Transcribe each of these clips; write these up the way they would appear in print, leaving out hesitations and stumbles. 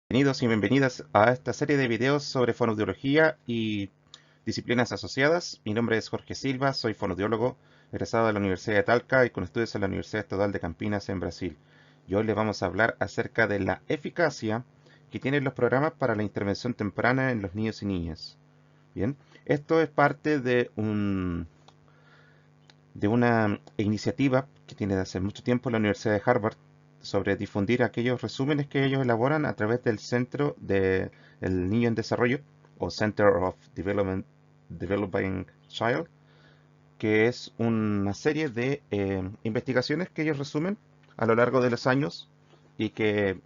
Bienvenidos y bienvenidas a esta serie de videos sobre fonoaudiología y disciplinas asociadas. Mi nombre es Jorge Silva, soy fonoaudiólogo, egresado de la Universidad de Talca y con estudios en la Universidad Estadual de Campinas en Brasil. Y hoy les vamos a hablar acerca de la eficacia que tienen los programas para la intervención temprana en los niños y niñas. Bien, esto es parte de una iniciativa que tiene de hace mucho tiempo la Universidad de Harvard sobre difundir aquellos resúmenes que ellos elaboran a través del Centro de el Niño en Desarrollo o Center of Developing Child, que es una serie de investigaciones que ellos resumen a lo largo de los años y que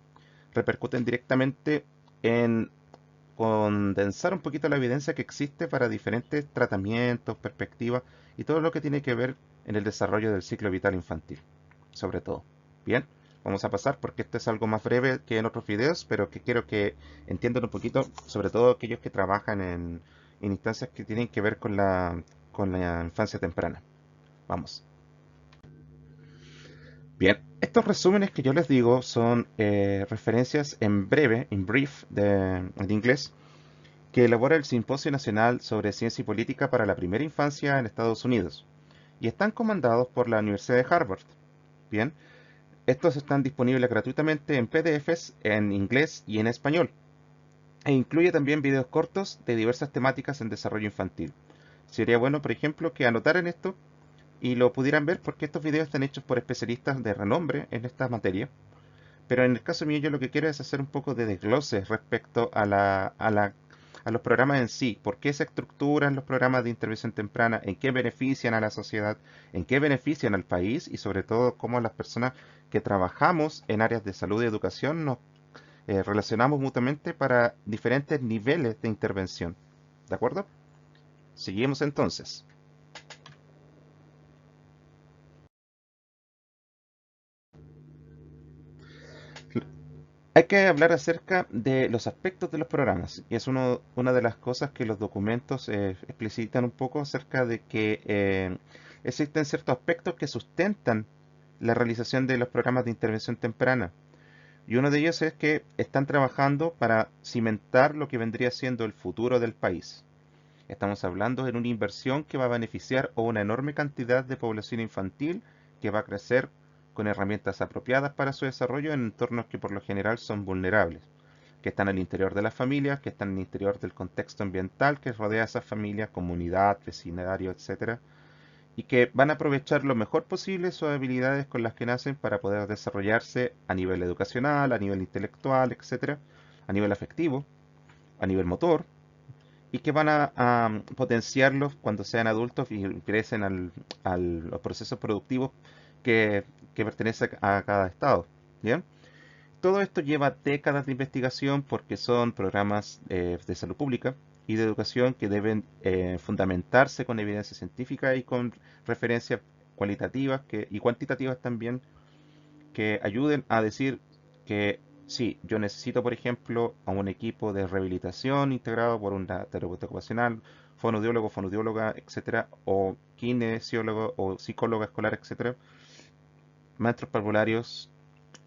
repercuten directamente en condensar un poquito la evidencia que existe para diferentes tratamientos, perspectivas y todo lo que tiene que ver en el desarrollo del ciclo vital infantil, sobre todo. Bien, vamos a pasar porque esto es algo más breve que en otros videos, pero que quiero que entiendan un poquito, sobre todo aquellos que trabajan en instancias que tienen que ver con la infancia temprana. Vamos. Bien, estos resúmenes que yo les digo son referencias en breve, en brief, de inglés, que elabora el Simposio Nacional sobre Ciencia y Política para la Primera Infancia en Estados Unidos y están comandados por la Universidad de Harvard. Bien, estos están disponibles gratuitamente en PDFs en inglés y en español e incluye también videos cortos de diversas temáticas en desarrollo infantil. Sería bueno, por ejemplo, que anotaran esto y lo pudieran ver porque estos videos están hechos por especialistas de renombre en esta materia. Pero en el caso mío yo lo que quiero es hacer un poco de desglose respecto a los programas en sí. ¿Por qué se estructuran los programas de intervención temprana? ¿En qué benefician a la sociedad? ¿En qué benefician al país? Y sobre todo, cómo las personas que trabajamos en áreas de salud y educación nos relacionamos mutuamente para diferentes niveles de intervención. ¿De acuerdo? Seguimos entonces. Hay que hablar acerca de los aspectos de los programas, y es una de las cosas que los documentos explicitan un poco acerca de que existen ciertos aspectos que sustentan la realización de los programas de intervención temprana. Y uno de ellos es que están trabajando para cimentar lo que vendría siendo el futuro del país. Estamos hablando de una inversión que va a beneficiar a una enorme cantidad de población infantil que va a crecer con herramientas apropiadas para su desarrollo en entornos que por lo general son vulnerables, que están al interior de las familias, que están al interior del contexto ambiental que rodea a esas familias, comunidad, vecindario, etcétera, y que van a aprovechar lo mejor posible sus habilidades con las que nacen para poder desarrollarse a nivel educacional, a nivel intelectual, etcétera, a nivel afectivo, a nivel motor, y que van a potenciarlos cuando sean adultos y ingresen a los procesos productivos que pertenecen a cada estado. ¿Bien? Todo esto lleva décadas de investigación porque son programas de salud pública y de educación que deben fundamentarse con evidencia científica y con referencias cualitativas y cuantitativas también que ayuden a decir que sí, yo necesito, por ejemplo, a un equipo de rehabilitación integrado por un terapeuta ocupacional, fonoaudiólogo, fonoaudióloga, etcétera, o kinesiólogo o psicóloga escolar, etcétera, maestros parvularios,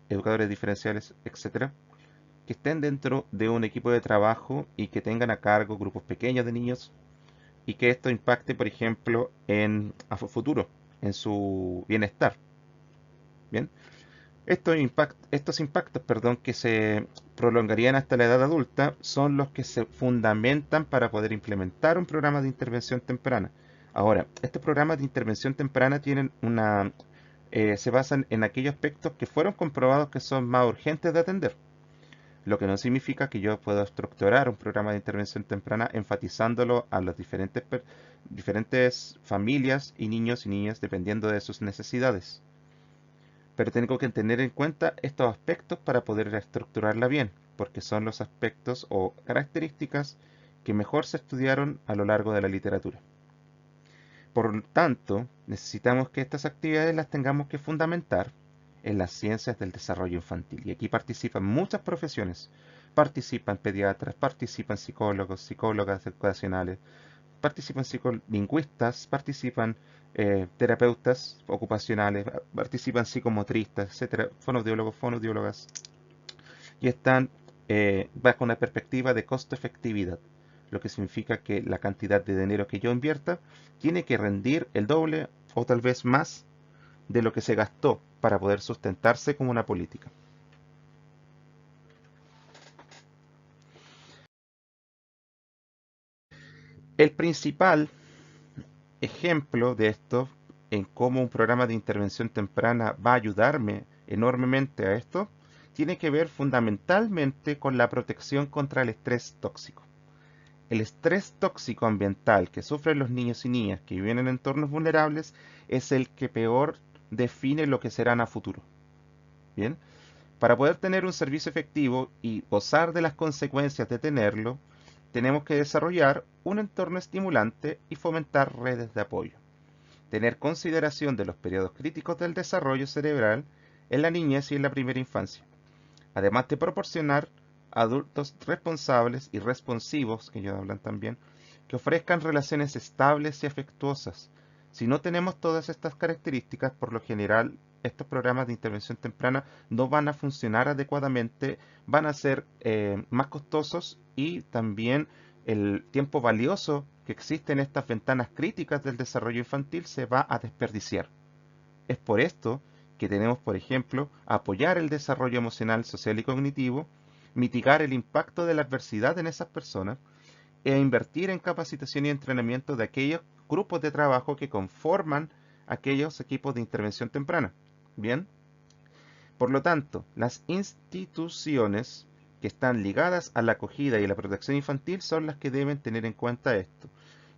educadores diferenciales, etcétera, que estén dentro de un equipo de trabajo y que tengan a cargo grupos pequeños de niños y que esto impacte, por ejemplo, a futuro, en su bienestar. Bien, estos impactos, perdón, que se prolongarían hasta la edad adulta son los que se fundamentan para poder implementar un programa de intervención temprana. Ahora, estos programas de intervención temprana se basan en aquellos aspectos que fueron comprobados que son más urgentes de atender, lo que no significa que yo pueda estructurar un programa de intervención temprana enfatizándolo a las diferentes familias y niños y niñas dependiendo de sus necesidades, pero tengo que tener en cuenta estos aspectos para poder estructurarla bien, porque son los aspectos o características que mejor se estudiaron a lo largo de la literatura. Por lo tanto, necesitamos que estas actividades las tengamos que fundamentar en las ciencias del desarrollo infantil. Y aquí participan muchas profesiones. Participan pediatras, participan psicólogos, psicólogas educacionales, participan psicolingüistas, participan terapeutas ocupacionales, participan psicomotristas, etcétera, fonoaudiólogos, fonoaudiólogas, y están bajo una perspectiva de costo-efectividad, lo que significa que la cantidad de dinero que yo invierta tiene que rendir el doble o tal vez más de lo que se gastó para poder sustentarse como una política. El principal ejemplo de esto, en cómo un programa de intervención temprana va a ayudarme enormemente a esto, tiene que ver fundamentalmente con la protección contra el estrés tóxico. El estrés tóxico ambiental que sufren los niños y niñas que viven en entornos vulnerables es el que peor define lo que serán a futuro. Bien, para poder tener un servicio efectivo y gozar de las consecuencias de tenerlo, tenemos que desarrollar un entorno estimulante y fomentar redes de apoyo. Tener consideración de los periodos críticos del desarrollo cerebral en la niñez y en la primera infancia, además de proporcionar adultos responsables y responsivos, que ellos hablan también, que ofrezcan relaciones estables y afectuosas. Si no tenemos todas estas características, por lo general, estos programas de intervención temprana no van a funcionar adecuadamente, van a ser más costosos y también el tiempo valioso que existe en estas ventanas críticas del desarrollo infantil se va a desperdiciar. Es por esto que tenemos, por ejemplo, apoyar el desarrollo emocional, social y cognitivo, mitigar el impacto de la adversidad en esas personas e invertir en capacitación y entrenamiento de aquellos grupos de trabajo que conforman aquellos equipos de intervención temprana. Bien, por lo tanto, las instituciones que están ligadas a la acogida y la protección infantil son las que deben tener en cuenta esto.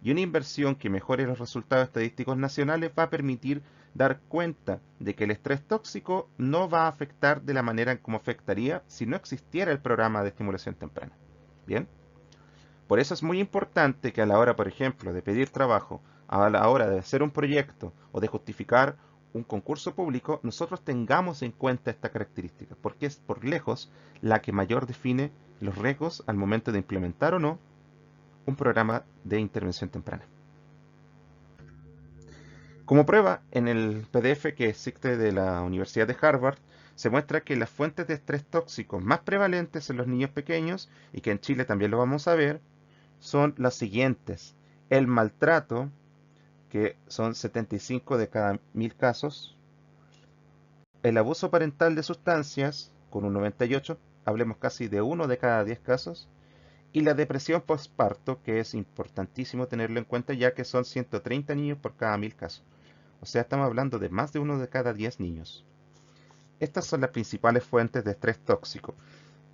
Y una inversión que mejore los resultados estadísticos nacionales va a permitir dar cuenta de que el estrés tóxico no va a afectar de la manera en como afectaría si no existiera el programa de estimulación temprana. Bien, por eso es muy importante que a la hora, por ejemplo, de pedir trabajo, a la hora de hacer un proyecto o de justificar un concurso público, nosotros tengamos en cuenta esta característica, porque es por lejos la que mayor define los riesgos al momento de implementar o no un programa de intervención temprana. Como prueba, en el PDF que existe de la Universidad de Harvard, se muestra que las fuentes de estrés tóxico más prevalentes en los niños pequeños, y que en Chile también lo vamos a ver, son las siguientes. El maltrato, que son 75 de cada 1000 casos. El abuso parental de sustancias, con un 98, hablemos casi de uno de cada 10 casos. Y la depresión postparto, que es importantísimo tenerlo en cuenta ya que son 130 niños por cada 1000 casos. O sea, estamos hablando de más de uno de cada 10 niños. Estas son las principales fuentes de estrés tóxico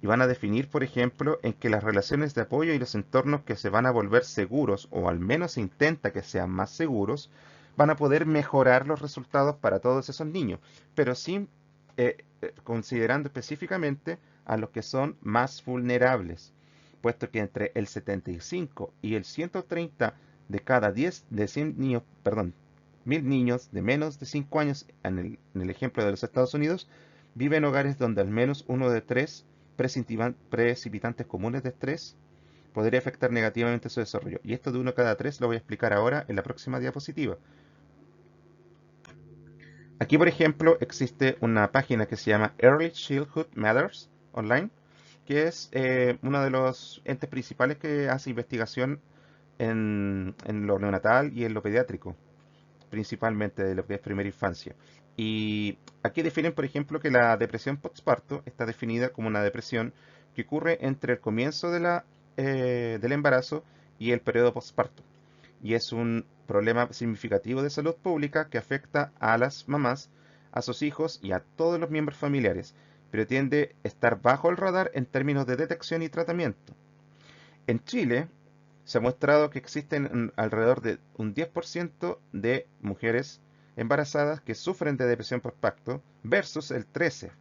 y van a definir, por ejemplo, en que las relaciones de apoyo y los entornos que se van a volver seguros, o al menos se intenta que sean más seguros, van a poder mejorar los resultados para todos esos niños, pero sin considerando específicamente a los que son más vulnerables, puesto que entre el 75 y el 130 de cada 10 de 100 niños, perdón, 1000 niños de menos de 5 años, en el ejemplo de los Estados Unidos, viven en hogares donde al menos uno de tres precipitantes comunes de estrés podría afectar negativamente su desarrollo. Y esto de uno cada tres lo voy a explicar ahora en la próxima diapositiva. Aquí, por ejemplo, existe una página que se llama Early Childhood Matters Online, que es uno de los entes principales que hace investigación en lo neonatal y en lo pediátrico, principalmente de lo que es primera infancia. Y aquí definen, por ejemplo, que la depresión postparto está definida como una depresión que ocurre entre el comienzo del embarazo y el periodo postparto. Y es un problema significativo de salud pública que afecta a las mamás, a sus hijos y a todos los miembros familiares, pero tiende a estar bajo el radar en términos de detección y tratamiento. En Chile, se ha mostrado que existen alrededor de un 10% de mujeres embarazadas que sufren de depresión postparto versus el 13%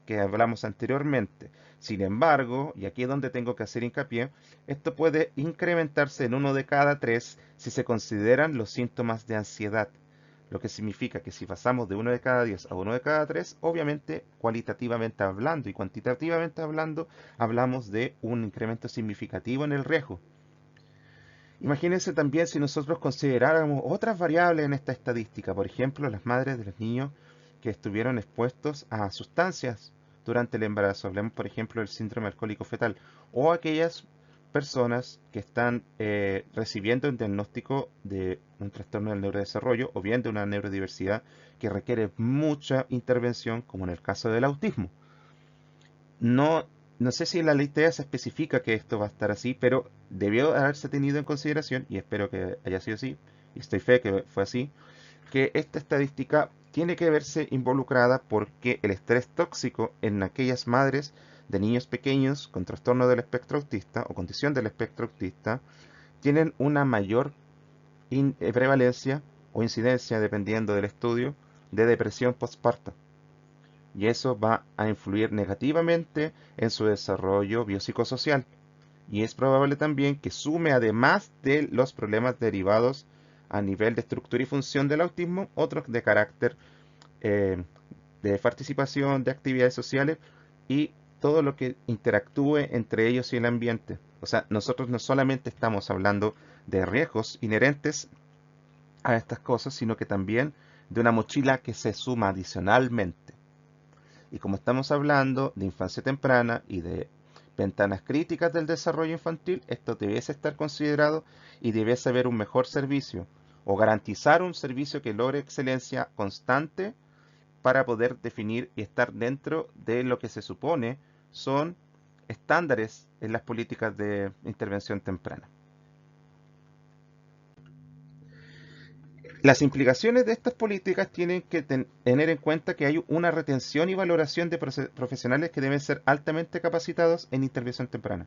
que hablamos anteriormente. Sin embargo, y aquí es donde tengo que hacer hincapié, esto puede incrementarse en uno de cada tres si se consideran los síntomas de ansiedad. Lo que significa que si pasamos de uno de cada 10 a uno de cada tres, obviamente cualitativamente hablando y cuantitativamente hablando, hablamos de un incremento significativo en el riesgo. Imagínense también si nosotros consideráramos otras variables en esta estadística, por ejemplo, las madres de los niños que estuvieron expuestos a sustancias durante el embarazo. Hablemos, por ejemplo, del síndrome alcohólico fetal o aquellas personas que están recibiendo un diagnóstico de un trastorno del neurodesarrollo o bien de una neurodiversidad que requiere mucha intervención, como en el caso del autismo. No, no sé si en la ley TEA se especifica que esto va a estar así, pero debió haberse tenido en consideración, y espero que haya sido así, y estoy fe que fue así, que esta estadística tiene que verse involucrada porque el estrés tóxico en aquellas madres de niños pequeños con trastorno del espectro autista o condición del espectro autista tienen una mayor prevalencia o incidencia, dependiendo del estudio, de depresión postparto. Y eso va a influir negativamente en su desarrollo biopsicosocial. Y es probable también que sume, además de los problemas derivados a nivel de estructura y función del autismo, otros de carácter eh, de participación, de actividades sociales y todo lo que interactúe entre ellos y el ambiente. O sea, nosotros no solamente estamos hablando de riesgos inherentes a estas cosas, sino que también de una mochila que se suma adicionalmente. Y como estamos hablando de infancia temprana y de ventanas críticas del desarrollo infantil, esto debiese estar considerado y debiese haber un mejor servicio o garantizar un servicio que logre excelencia constante para poder definir y estar dentro de lo que se supone son estándares en las políticas de intervención temprana. Las implicaciones de estas políticas tienen que tener en cuenta que hay una retención y valoración de profesionales que deben ser altamente capacitados en intervención temprana,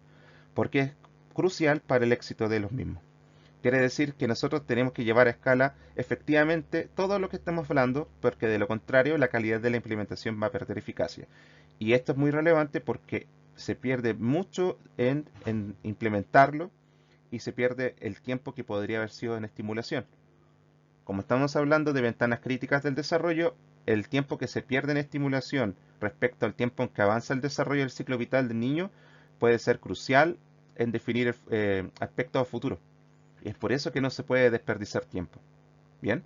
porque es crucial para el éxito de los mismos. Quiere decir que nosotros tenemos que llevar a escala efectivamente todo lo que estamos hablando, porque de lo contrario la calidad de la implementación va a perder eficacia. Y esto es muy relevante porque se pierde mucho en implementarlo y se pierde el tiempo que podría haber sido en estimulación. Como estamos hablando de ventanas críticas del desarrollo, el tiempo que se pierde en estimulación respecto al tiempo en que avanza el desarrollo del ciclo vital del niño puede ser crucial en definir aspectos a futuro. Y es por eso que no se puede desperdiciar tiempo. Bien,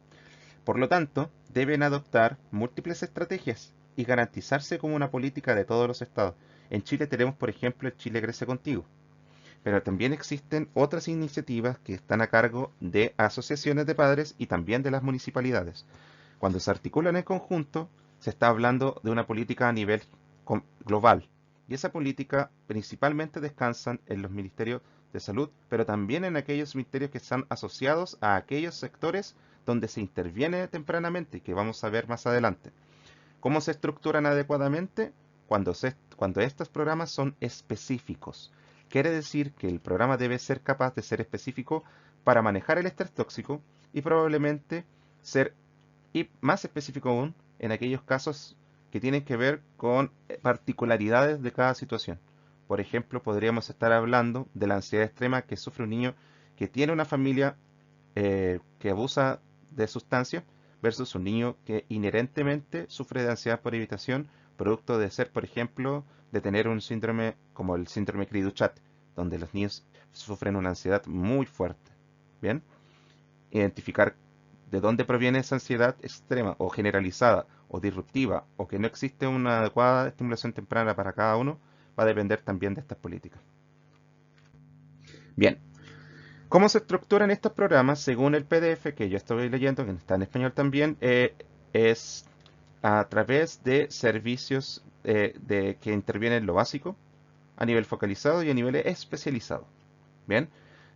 por lo tanto, deben adoptar múltiples estrategias y garantizarse como una política de todos los estados. En Chile tenemos, por ejemplo, el Chile Crece Contigo, pero también existen otras iniciativas que están a cargo de asociaciones de padres y también de las municipalidades. Cuando se articulan en conjunto, se está hablando de una política a nivel global. Y esa política principalmente descansa en los ministerios de salud, pero también en aquellos ministerios que están asociados a aquellos sectores donde se interviene tempranamente, que vamos a ver más adelante. ¿Cómo se estructuran adecuadamente? Cuando estos programas son específicos. Quiere decir que el programa debe ser capaz de ser específico para manejar el estrés tóxico y probablemente ser más específico aún en aquellos casos que tienen que ver con particularidades de cada situación. Por ejemplo, podríamos estar hablando de la ansiedad extrema que sufre un niño que tiene una familia que abusa de sustancias versus un niño que inherentemente sufre de ansiedad por evitación, producto de ser, por ejemplo, de tener un síndrome como el síndrome Cri-du-Chat, donde los niños sufren una ansiedad muy fuerte. Bien, identificar de dónde proviene esa ansiedad extrema o generalizada o disruptiva o que no existe una adecuada estimulación temprana para cada uno va a depender también de estas políticas. Bien, ¿cómo se estructuran estos programas? Según el PDF que yo estoy leyendo, que está en español también, es a través de servicios que intervienen en lo básico, a nivel focalizado y a nivel especializado. Bien,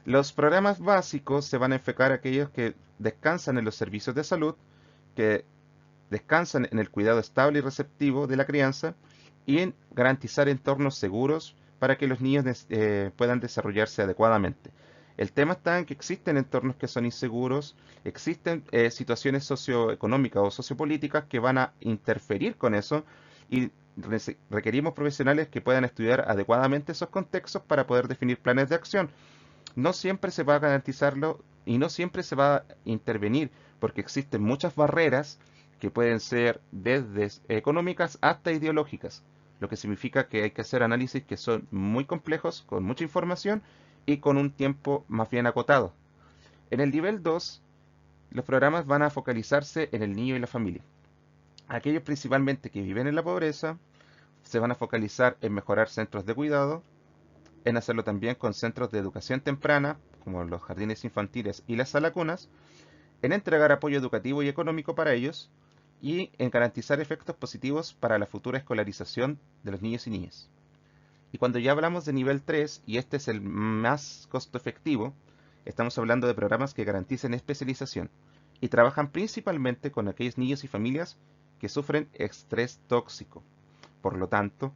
los programas básicos se van a enfocar a aquellos que descansan en los servicios de salud, que descansan en el cuidado estable y receptivo de la crianza y en garantizar entornos seguros para que los niños puedan desarrollarse adecuadamente. El tema está en que existen entornos que son inseguros, existen situaciones socioeconómicas o sociopolíticas que van a interferir con eso y requerimos profesionales que puedan estudiar adecuadamente esos contextos para poder definir planes de acción. No siempre se va a garantizarlo y no siempre se va a intervenir porque existen muchas barreras que pueden ser desde económicas hasta ideológicas, lo que significa que hay que hacer análisis que son muy complejos, con mucha información y con un tiempo más bien acotado. En el nivel 2, los programas van a focalizarse en el niño y la familia. Aquellos principalmente que viven en la pobreza, se van a focalizar en mejorar centros de cuidado, en hacerlo también con centros de educación temprana, como los jardines infantiles y las salacunas, en entregar apoyo educativo y económico para ellos y en garantizar efectos positivos para la futura escolarización de los niños y niñas. Y cuando ya hablamos de nivel 3, y este es el más costo efectivo, estamos hablando de programas que garanticen especialización y trabajan principalmente con aquellos niños y familias que sufren estrés tóxico. Por lo tanto,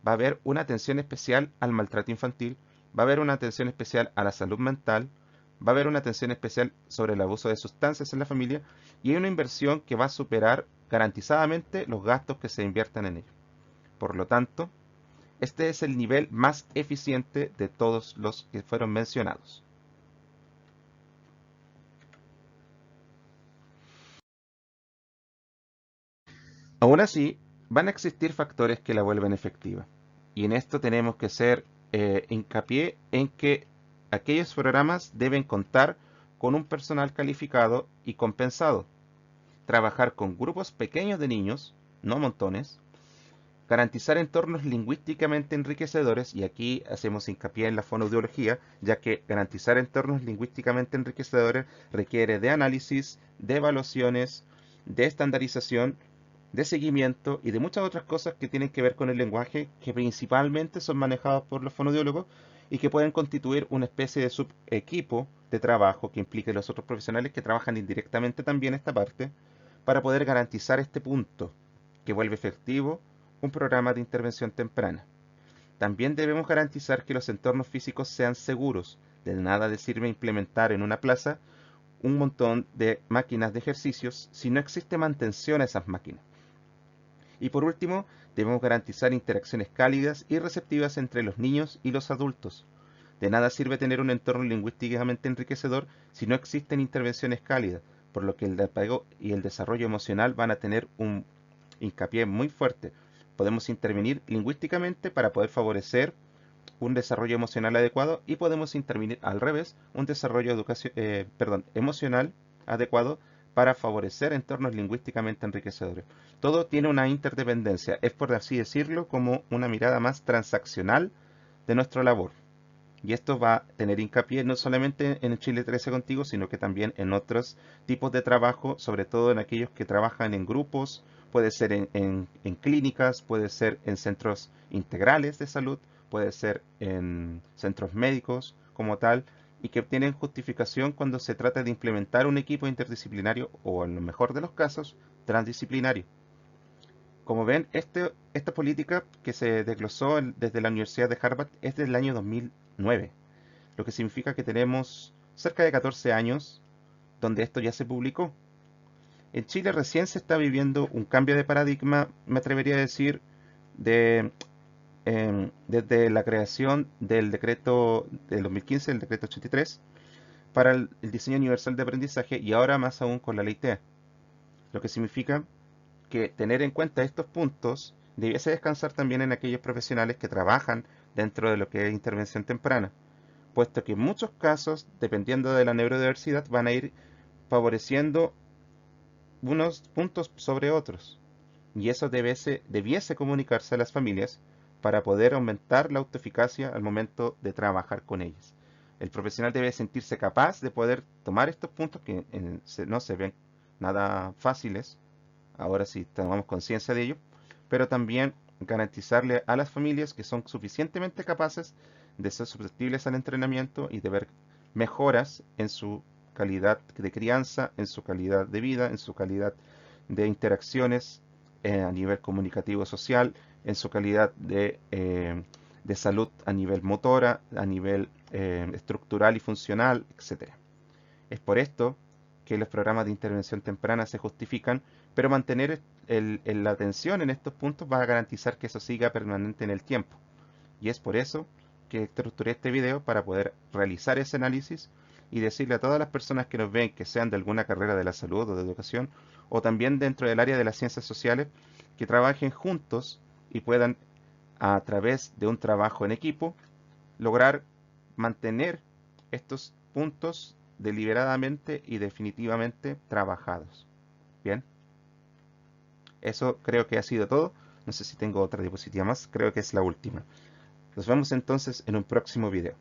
va a haber una atención especial al maltrato infantil, va a haber una atención especial a la salud mental, va a haber una atención especial sobre el abuso de sustancias en la familia y hay una inversión que va a superar garantizadamente los gastos que se inviertan en ello. Por lo tanto, este es el nivel más eficiente de todos los que fueron mencionados. Aún así, van a existir factores que la vuelven efectiva. Y en esto tenemos que hacer hincapié en que aquellos programas deben contar con un personal calificado y compensado, trabajar con grupos pequeños de niños, no montones, garantizar entornos lingüísticamente enriquecedores, y aquí hacemos hincapié en la fonoaudiología, ya que garantizar entornos lingüísticamente enriquecedores requiere de análisis, de evaluaciones, de estandarización, de seguimiento y de muchas otras cosas que tienen que ver con el lenguaje, que principalmente son manejados por los fonoaudiólogos y que pueden constituir una especie de subequipo de trabajo que implique los otros profesionales que trabajan indirectamente también esta parte para poder garantizar este punto que vuelve efectivo un programa de intervención temprana. También debemos garantizar que los entornos físicos sean seguros. De nada les sirve implementar en una plaza un montón de máquinas de ejercicios si no existe mantención a esas máquinas. Y por último, debemos garantizar interacciones cálidas y receptivas entre los niños y los adultos. De nada sirve tener un entorno lingüísticamente enriquecedor si no existen intervenciones cálidas, por lo que el apego y el desarrollo emocional van a tener un hincapié muy fuerte. Podemos intervenir lingüísticamente para poder favorecer un desarrollo emocional adecuado y podemos intervenir al revés, un desarrollo emocional adecuado para favorecer entornos lingüísticamente enriquecedores. Todo tiene una interdependencia, es por así decirlo como una mirada más transaccional de nuestra labor. Y esto va a tener hincapié no solamente en el Chile 13 contigo, sino que también en otros tipos de trabajo, sobre todo en aquellos que trabajan en grupos, puede ser en clínicas, puede ser en centros integrales de salud, puede ser en centros médicos como tal, y que tienen justificación cuando se trata de implementar un equipo interdisciplinario o, en lo mejor de los casos, transdisciplinario. Como ven, esta política que se desglosó desde la Universidad de Harvard es del año 2009, lo que significa que tenemos cerca de 14 años donde esto ya se publicó. En Chile recién se está viviendo un cambio de paradigma, me atrevería a decir, de, desde la creación del decreto del 2015, el decreto 83, para el diseño universal de aprendizaje y ahora más aún con la ley TEA, lo que significa que tener en cuenta estos puntos debiese descansar también en aquellos profesionales que trabajan dentro de lo que es intervención temprana, puesto que en muchos casos, dependiendo de la neurodiversidad, van a ir favoreciendo unos puntos sobre otros. Y eso debiese comunicarse a las familias para poder aumentar la autoeficacia al momento de trabajar con ellas. El profesional debe sentirse capaz de poder tomar estos puntos que no se ven nada fáciles, ahora sí tomamos conciencia de ello, pero también garantizarle a las familias que son suficientemente capaces de ser susceptibles al entrenamiento y de ver mejoras en su calidad de crianza, en su calidad de vida, en su calidad de interacciones a nivel comunicativo social, en su calidad de salud a nivel motora, a nivel estructural y funcional, etcétera. Es por esto que los programas de intervención temprana se justifican, pero mantener la atención en estos puntos va a garantizar que eso siga permanente en el tiempo. Y es por eso que estructuré este video para poder realizar ese análisis y decirle a todas las personas que nos ven, que sean de alguna carrera de la salud o de educación, o también dentro del área de las ciencias sociales, que trabajen juntos y puedan, a través de un trabajo en equipo, lograr mantener estos puntos deliberadamente y definitivamente trabajados. Bien, eso creo que ha sido todo. No sé si tengo otra diapositiva más, creo que es la última. Nos vemos entonces en un próximo video.